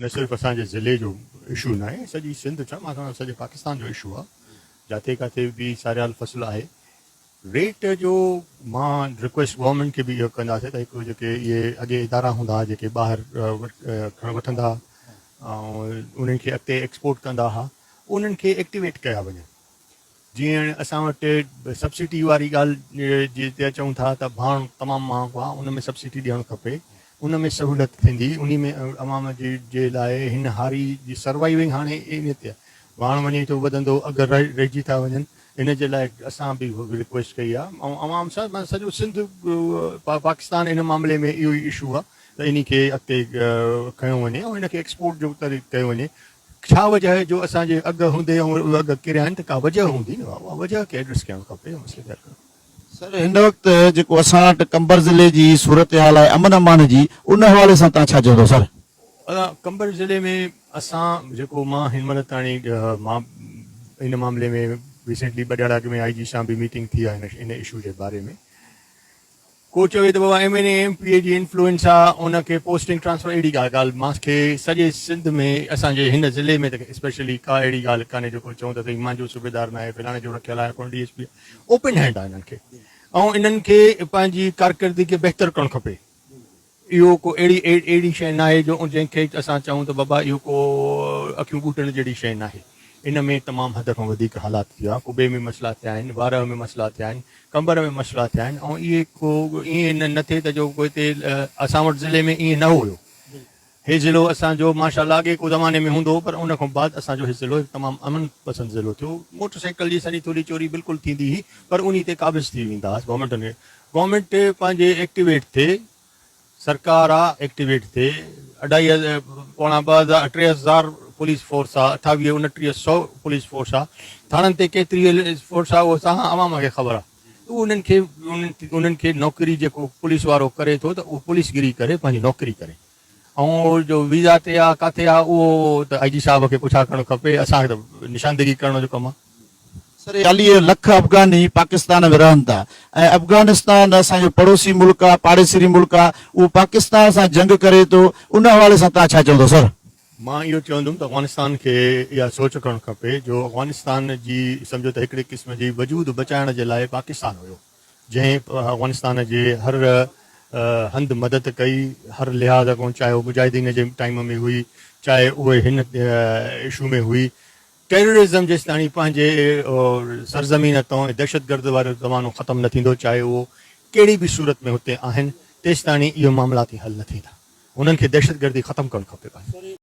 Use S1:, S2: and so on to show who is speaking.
S1: न सिर्फ़ु असांजे ज़िले जो इशू न आहे, सॼी सिंध छा मां चवां सॼे पाकिस्तान जो इशू आहे। जिते किथे बि सारियाल फसल आहे। रेट जो मां रिक्वेस्ट गवर्नमेंट के भी इहो कंदासीं त हिकु जेके इहे अॻे इदारा हूंदा हुआ जेके ॿाहिरि वठंदा ऐं उन्हनि खे अॻिते एक्सपोर्ट कंदा हुआ, उन्हनि खे एक्टिवेट कया वञनि। जीअं असां वटि सब्सिडी वारी ॻाल्हि जिते चऊं था त भाण तमामु महांगो आहे, उन में सब्सिडी ॾियणु खपे, उन में सहूलियत थींदी, उन में अवाम जे लाइ हिन हारी जी सर्वाइविंग हाणे इन ते भाण वञे थो वधंदो, अघु रहिजी था वञनि। इन जे लाइ असां बि रिक्वेस्ट कई आहे ऐं अवाम सां मां सॼो सिंध पाकिस्तान इन मामले में इहो ई इशू आहे त इन खे अॻिते खयो वञे ऐं हिन खे एक्सपोर्ट जो कयो वञे। छा वजह आहे जो असांजे अघु हूंदे ऐं उहे अघु किरिया आहिनि त का वजह हूंदी न, उहा वजह खे एड्रेस करणु खपे मसइले हल करणु।
S2: सर हिन वक़्तु जेको असां वटि कंबर ज़िले जी सूरत हाल आहे अमन अमान जी, उन हवाले सां तव्हां छा चओ था सर?
S1: कंबर ज़िले में असां जेको मां हिन महिल ताणी मां इन मामले में रिसेंटली बडियाड़ा में IG सां भी मीटिंग थी आहे इन इशू के बारे में। को चवे तो बाबा MNA MPA जी इन्फ्लुएंस आहे, उनखे पोस्टिंग ट्रांसफर अहिड़ी ॻाल्हि मूंखे सॼे सिंध में असांजे हिन ज़िले में त स्पेशली का अहिड़ी ॻाल्हि कान्हे जेको चऊं था त मुंहिंजो सूबेदार न आहे, फिलाणे जो रखियल आहे, कोन DSP। ओपन हैंड आहे इन्हनि खे ऐं इन्हनि खे पंहिंजी कारकर्दगी खे बहितर करणु खपे। इहो को अहिड़ी शइ न आहे जो जंहिंखे असां चऊं त बाबा इहो को अखियूं ॿूटण जहिड़ी शइ न आहे। इन में तमामु हद खां वधीक हालात थी विया, कुबे में मसइला थिया आहिनि, वार में मसइला थिया आहिनि, कंबर में मसइला थिया आहिनि ऐं इहे को ईअं न थिए त जो कोई हिते असां वटि ज़िले में ईअं न हुयो। हे ज़िलो असांजो माशाअल्लाह अॻे को ज़माने में हूंदो हो, पर उन खां बाद असांजो हीउ ज़िलो तमामु अमन पसंदि ज़िलो थियो। मोटरसाइकिल जी सॼी थोरी चोरी बिल्कुलु थींदी हुई, पर उन ते क़ाबिज़ थी वेंदा हुआ गवर्नमेंट पंहिंजे एक्टिवेट थिए, सरकार आहे एक्टिवेट थिए। 2.5 पौणा 2,000 पुलिस फोर्स आहे, 28-2900 पुलिस फोर्स आहे। थाणनि ते केतिरी फोर्स आहे उहो असां अवाम खे ख़बर आहे। उन्हनि खे नौकिरी जेको पुलिस वारो करे थो त उहो पुलिसगिरी करे पंहिंजी नौकिरी करे, ऐं जो वीज़ा ते आहे किथे आहे उहो त IG साहब खे पुछा करणु खपे, असांखे त निशानदेगी करण जो कमु आहे।
S2: सर 40 लख अफ़गानी पाकिस्तान में रहनि था ऐं अफ़गानिस्तान असांजो पड़ोसी मुल्क आहे, पाड़ेसरी मुल्क आहे, उहो पाकिस्तान सां जंग करे थो, उन हवाले सां तव्हां छा चवंदो सर?
S1: मां इहो चवंदुमि त अफ़गानिस्तान खे इहा सोच करणु खपे जो अफ़गानिस्तान जी सम्झो त हिकिड़े क़िस्म जी वजूद बचाइण जे लाइ पाकिस्तान हुयो, जंहिं अफ़गानिस्तान जे हर हंधि मदद कई, हर लिहाज़ खां, चाहे उहो मुजाहिदीन जे टाइम में हुई, चाहे उहे हिन इशू में हुई। टेररिज़म जेसि ताईं पंहिंजे सरज़मीन तां दहशतगर्द वारो ज़मानो ख़तमु न थींदो, चाहे उहो कहिड़ी बि सूरत में हुते आहिनि, तेसि ताईं इहो मामलाती हल न थींदा। उन्हनि खे दहशतगर्दी ख़तमु करणु खपे।